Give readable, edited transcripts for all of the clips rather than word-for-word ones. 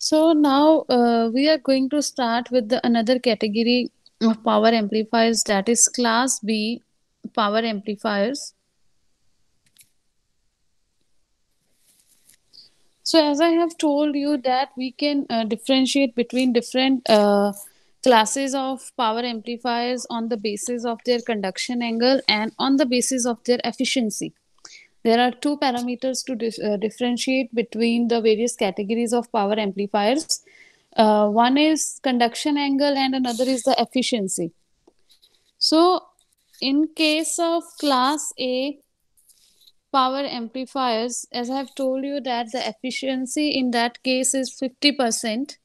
So now we are going to start with the another category of power amplifiers, that is class B power amplifiers. So as I have told you that we can differentiate between different classes of power amplifiers on the basis of their conduction angle and on the basis of their efficiency. There are two parameters to differentiate between the various categories of power amplifiers. One is conduction angle and another is the efficiency. So, in case of class A power amplifiers, as I have told you that the efficiency in that case is 50%.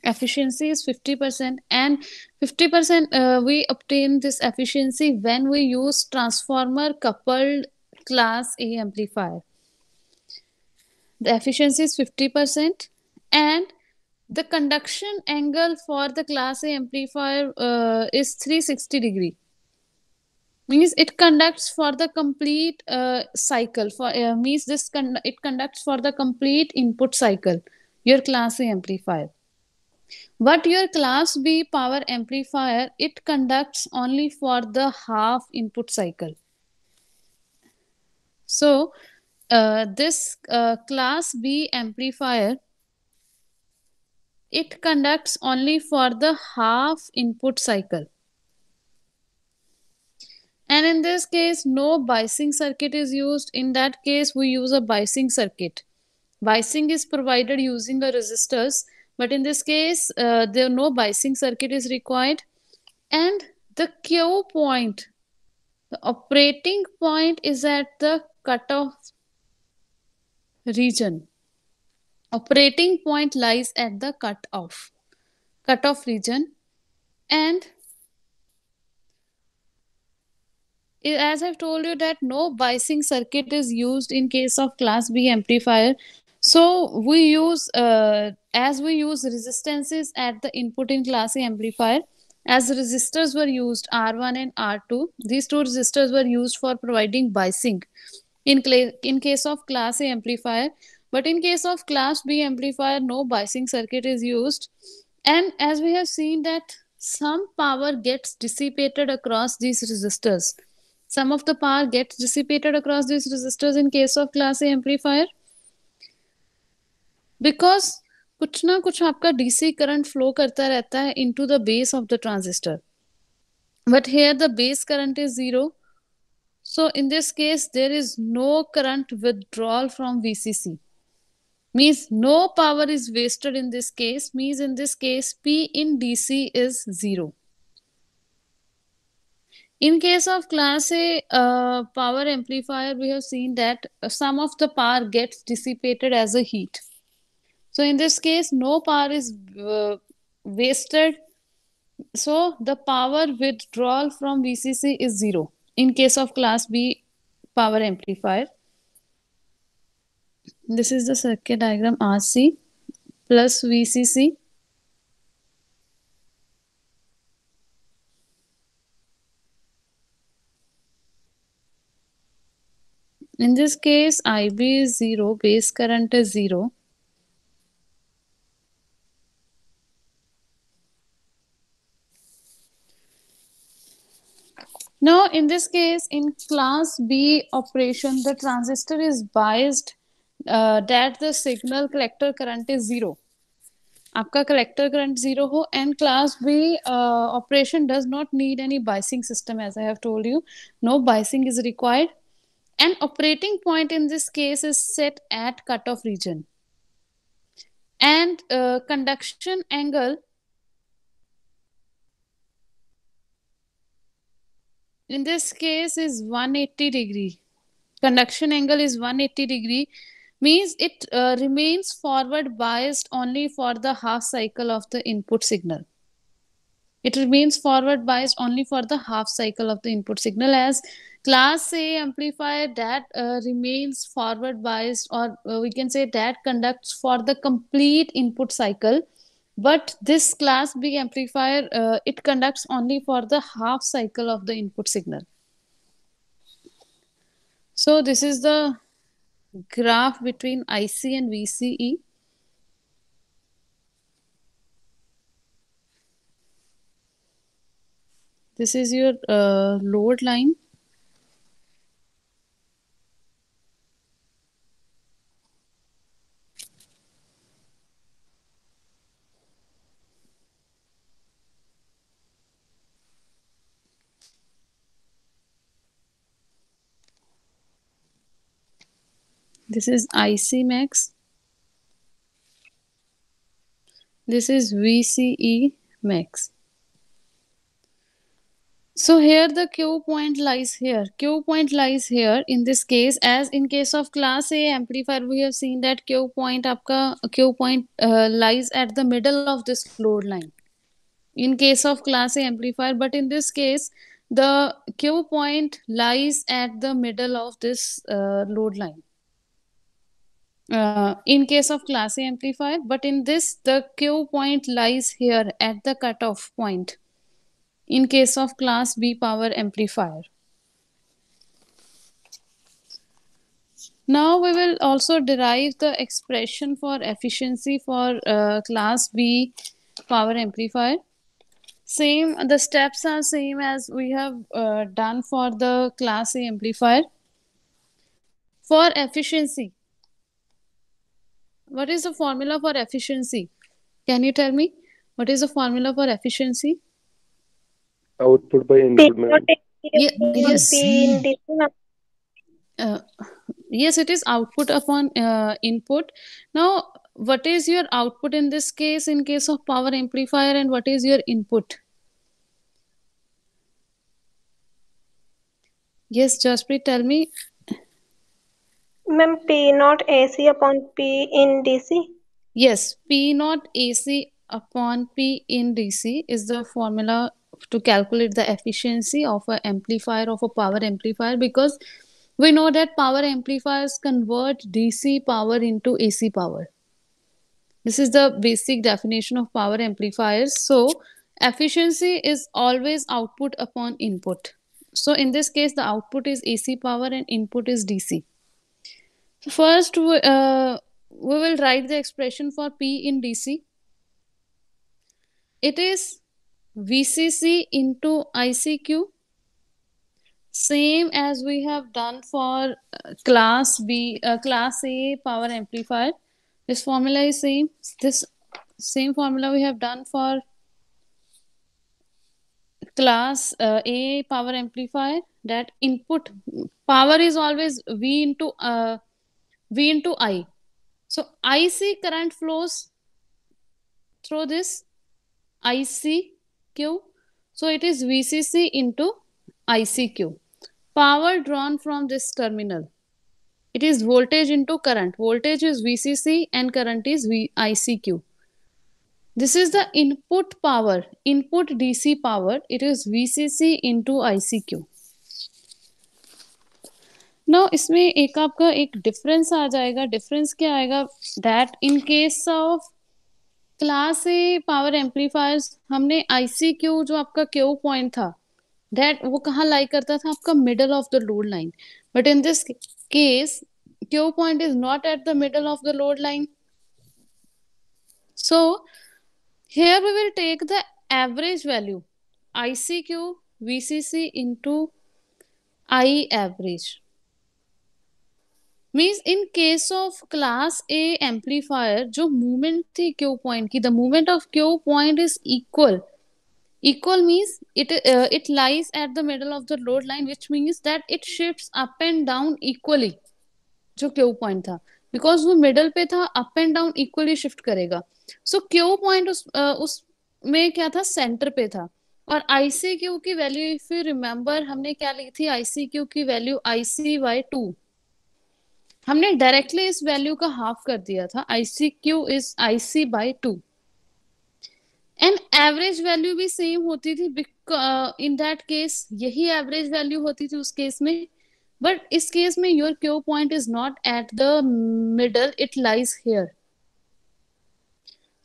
Efficiency is 50%, and 50% we obtain this efficiency when we use transformer coupled class A amplifier. The efficiency is 50%, and the conduction angle for the class A amplifier is 360 degree. Means it conducts for the complete cycle. For means it conducts for the complete input cycle. Your class A amplifier. But your class B power amplifier, it conducts only for the half input cycle. So this class B amplifier, it conducts only for the half input cycle. And in this case, no biasing circuit is used. In that case, we use a biasing circuit. Biasing is provided using the resistors, but in this case, there no biasing circuit is required. And the Q point, the operating point, is at the cutoff region. Operating point lies at the cutoff region, and as I've told you that no biasing circuit is used in case of class B amplifier. So we use as we use resistances at the input in class A amplifier, as resistors were used R1 and R2. These two resistors were used for providing biasing in case of class A amplifier. But in case of class B amplifier, no biasing circuit is used. And as we have seen that some power gets dissipated across these resistors. Some of the power gets dissipated across these resistors in case of class A amplifier, because कुछ ना कुछ आपका DC current flow करता रहता है into the base of the transistor. But here the base current is 0. So in this case, there is no current withdrawal from VCC. Means no power is wasted in this case. Means in this case, P in DC is 0. In case of class A power amplifier, we have seen that some of the power gets dissipated as a heat. So in this case, no power is wasted. So the power withdrawal from VCC is 0 in case of class B power amplifier. This is the circuit diagram. RC plus VCC. In this case, IB is 0, base current is 0. Now, in this case, in class B operation, the transistor is biased that the signal collector current is 0. आपका collector current 0 हो, and class B operation does not need any biasing system, as I have told you. No biasing is required. And operating point in this case is set at cutoff region. And conduction angle in this case is 180 degree. Conduction angle is 180 degree, means it remains forward biased only for the half cycle of the input signal. It remains forward biased only for the half cycle of the input signal, as class A amplifier that remains forward biased, or we can say that conducts for the complete input cycle. But this class B amplifier, it conducts only for the half cycle of the input signal. So this is the graph between IC and VCE. This is your load line. This is IC max. This is VCE max. So here the Q point lies here. Q point lies here in this case. As in case of class A amplifier, we have seen that Q point lies at the middle of this load line. In case of class A amplifier, but in this case, the Q point lies at the middle of this load line. In case of class A amplifier, but in this, the Q point lies here at the cutoff point. In case of class B power amplifier. Now we will also derive the expression for efficiency for class B power amplifier. Same, the steps are same as we have done for the class A amplifier. For efficiency, what is the formula for efficiency? Can you tell me what is the formula for efficiency? Output by input, ma'am. Yes. Yes, it is output upon input. Now, what is your output in this case, in case of power amplifier, and what is your input? Yes, Jaspreet, tell me. Ma'am, P naught AC upon P in DC. Yes, P naught AC upon P in DC is the formula to calculate the efficiency of an amplifier, of a power amplifier, because we know that power amplifiers convert DC power into AC power. This is the basic definition of power amplifiers. So, efficiency is always output upon input. So, in this case, the output is AC power and input is DC. So first, we will write the expression for P in DC. It is VCC into ICQ. Same as we have done for class A power amplifier. This formula is same. This same formula we have done for class A power amplifier. That input power is always V into I. So IC current flows through this ICQ. So it is VCC into ICQ. Power drawn from this terminal. It is voltage into current. Voltage is VCC and current is ICQ. This is the input power, input DC power. It is VCC into ICQ. Now इसमें एक आपका एक difference आ जाएगा. Difference क्या आएगा? That in case of class A power amplifiers हमने ICQ जो आपका क्यू पॉइंट था, दैट वो कहाँ लाई करता था? आपका middle of the load line. But in this case Q point is not at the middle of the load line. So here we will take the average value ICQ VCC into I average. Means in case of class A amplifier जो movement थी Q point की, the movement of Q point is equal. Equal means it lies at the middle of the load line, which means that it shifts up and down equally. जो Q point था, because वो middle पे था, up and down equally shift करेगा. So Q point उस में क्या था? Center पे था. और ICQ की वैल्यू, if you remember, हमने क्या ली थी? ICQ की वैल्यू IC/2. हमने डायरेक्टली इस वैल्यू का हाफ कर दिया था. ICQ is IC/2. And average value भी सेम होती थी. इन दैट केस यही एवरेज वैल्यू होती थी उस केस में. बट इस केस में your Q point is not at the middle, it lies here.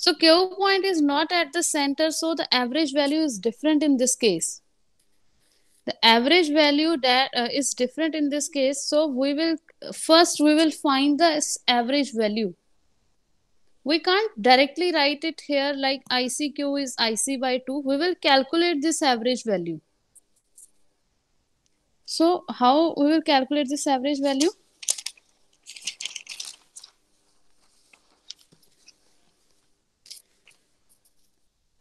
So Q point is not at the center, so the average value is different in this case. The average value that is different in this case. So we will find the average value. We can't directly write it here like ICQ is IC/2. We will calculate this average value. So how we will calculate this average value?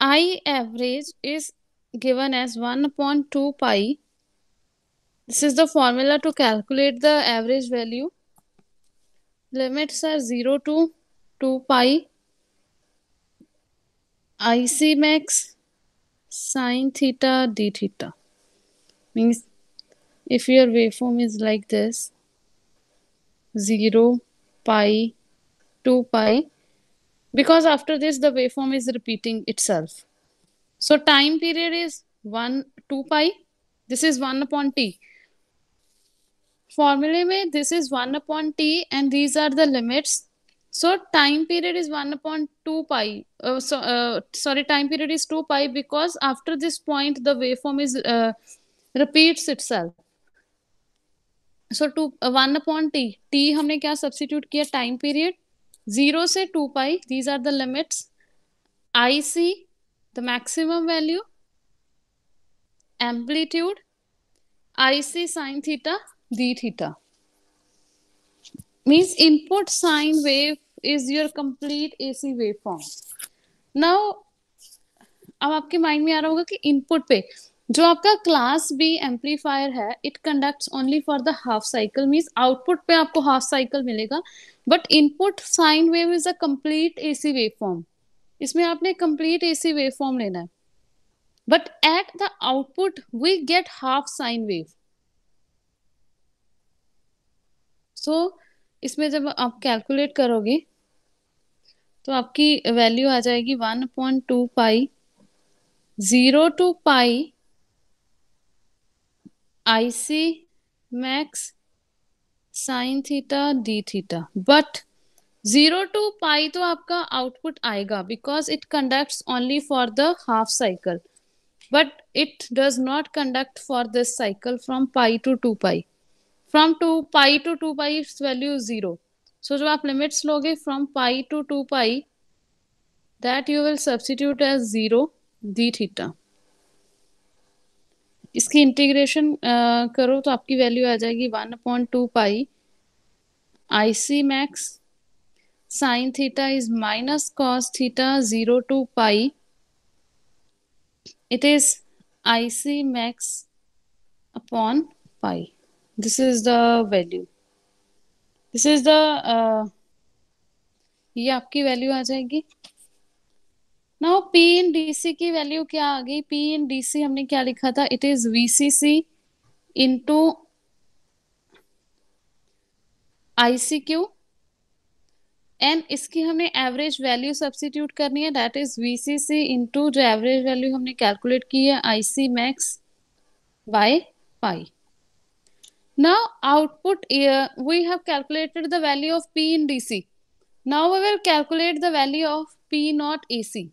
I average is given as 1 upon 2 pi. This is the formula to calculate the average value. Limits are 0 to 2 pi. IC max sine theta d theta. Means if your waveform is like this, 0, pi, 2 pi, because after this the waveform is repeating itself. So time period is 2 pi. This is 1 upon t. Formula में this is 1 upon t and these are the limits. So time period is 1 upon 2 pi. Time period is 2 pi because after this point the waveform is repeats itself. So 1 upon t. T हमने क्या substitute किया? Time period 0 से 2 pi. These are the limits. IC, the maximum value, amplitude, IC sine theta, d theta. Means input sine wave is your complete AC waveform. Now, अब आपके mind में आ रहा होगा कि इनपुट पे जो आपका क्लास बी एम्पलीफायर है it conducts only for the half cycle, means output पे आपको हाफ साइकिल मिलेगा, but input sine wave is a complete AC waveform. इसमें आपने कंप्लीट एसी वेवफॉर्म लेना है, but at the output we get half sine wave. So इसमें जब आप कैलकुलेट करोगे तो आपकी वैल्यू आ जाएगी 1/2 पाई 0 to pi IC max sin theta d theta. But 0 to pi तो आपका आउटपुट आएगा because it conducts only for the half cycle, but it does not conduct for this cycle from pi to 2 pi. From 2 pi to 2 pi its value is 0. So जब आप limits लोगे from pi to 2 pi, that you will substitute as 0 d theta. इसकी integration करो तो आपकी value आ जाएगी 1/2 पाई IC max sine theta is minus cos theta 0 to pi. It is IC max upon pi. This is the value. This is the ये आपकी value आ जाएगी. Now P in DC की value क्या आ गई? P इन DC हमने क्या लिखा था? It is VCC into ICQ and इसकी हमने एवरेज वैल्यू सब्स्टिट्यूट करनी है, दैट इज VCC इंटू जो एवरेज वैल्यू हमने कैलकुलेट की है IC max by pi. Now output we have calculated the value of P in DC. Now we will calculate the value of P not AC.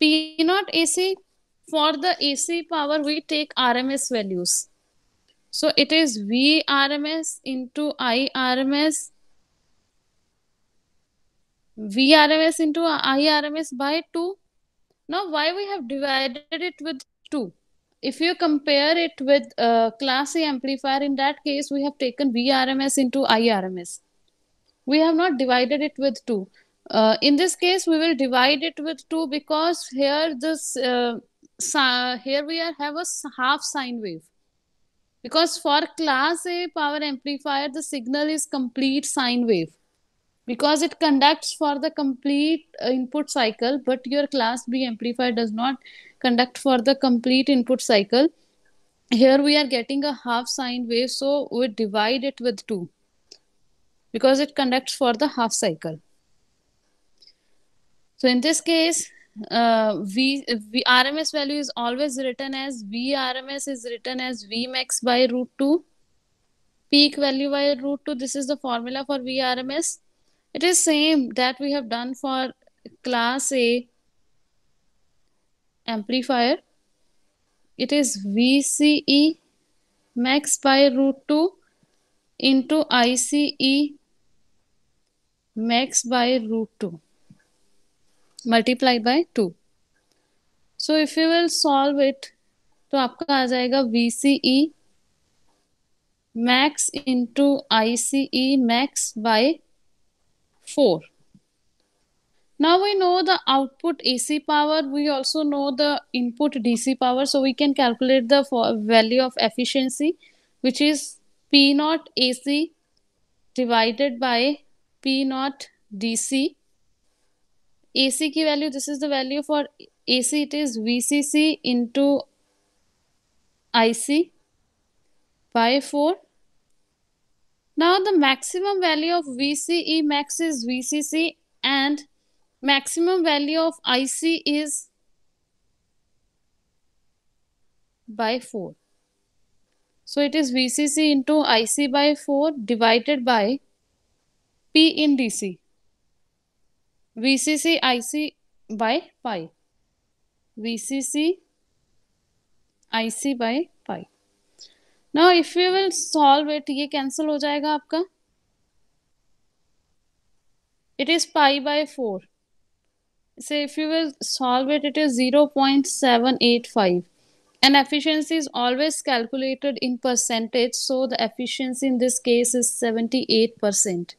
P not AC, for the AC power we take RMS values. So it is VRMS into IRMS, VRMS into IRMS by 2. Now why we have divided it with 2? If you compare it with class A amplifier, in that case we have taken VRMS into IRMS. We have not divided it with 2. In this case we will divide it with 2 because here here we have a half sine wave, because for class A power amplifier the signal is complete sine wave because it conducts for the complete input cycle, but your class B amplifier does not conduct for the complete input cycle. Here we are getting a half sine wave, so we divide it with 2 because it conducts for the half cycle. So in this case, RMS value is always written as VRMS is written as Vmax by root 2, peak value by root 2. This is the formula for VRMS. It is same that we have done for class A amplifier. It is VCE max by root 2 into ICE max by root 2 multiplied by 2. So if you will solve it, तो आपका आ जाएगा VCE max into ICE max by 4. Now we know the output AC power. We also know the input DC power. So we can calculate the value of efficiency, which is P naught AC divided by P naught DC. AC की value, this is the value for AC, it is VCC into IC by 4. Now the maximum value of VCE max is VCC and maximum value of IC is by 4. So it is VCC into IC by 4 divided by P in DC. VCC IC by pi. VCC IC by pi. Now if you will solve it, ये cancel हो जाएगा आपका. It is pi by 4. So if you will solve it, it is 0.785. And efficiency is always calculated in percentage. So the efficiency in this case is 78%.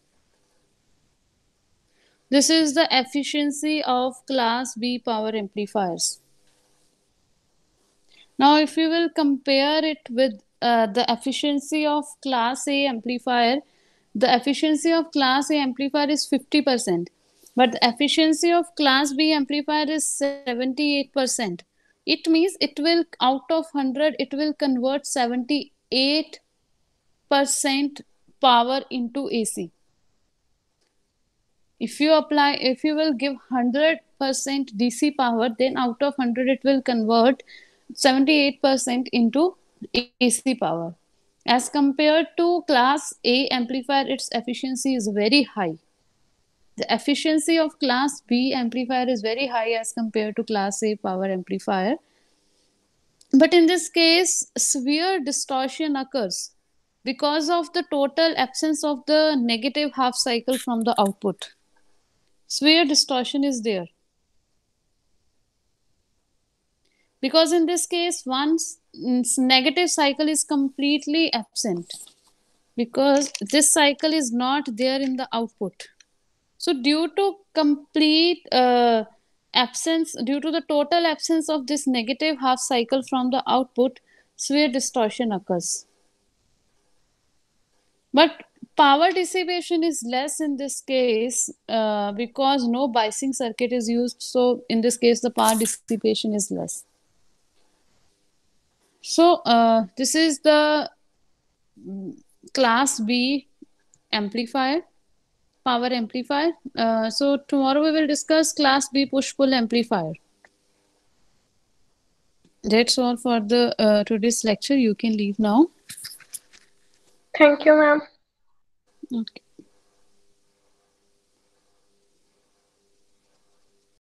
This is the efficiency of class B power amplifiers. Now if you will compare it with the efficiency of class A amplifier, the efficiency of class A amplifier is 50%, but the efficiency of class B amplifier is 78%. It means it will, out of 100, it will convert 78% power into AC. If you will give 100% DC power, then out of 100 it will convert 78% into AC power. As compared to class A amplifier, its efficiency is very high. The efficiency of class B amplifier is very high as compared to class A power amplifier. But in this case, severe distortion occurs because of the total absence of the negative half cycle from the output. Severe distortion is there. Because in this case, one's negative cycle is completely absent. Because this cycle is not there in the output. So due to complete absence, due to the total absence of this negative half cycle from the output, severe distortion occurs. But power dissipation is less in this case because no biasing circuit is used. So in this case, the power dissipation is less. So this is the class B amplifier, power amplifier. So tomorrow we will discuss class B push-pull amplifier. That's all for the today's lecture. You can leave now. Thank you, ma'am. Okay.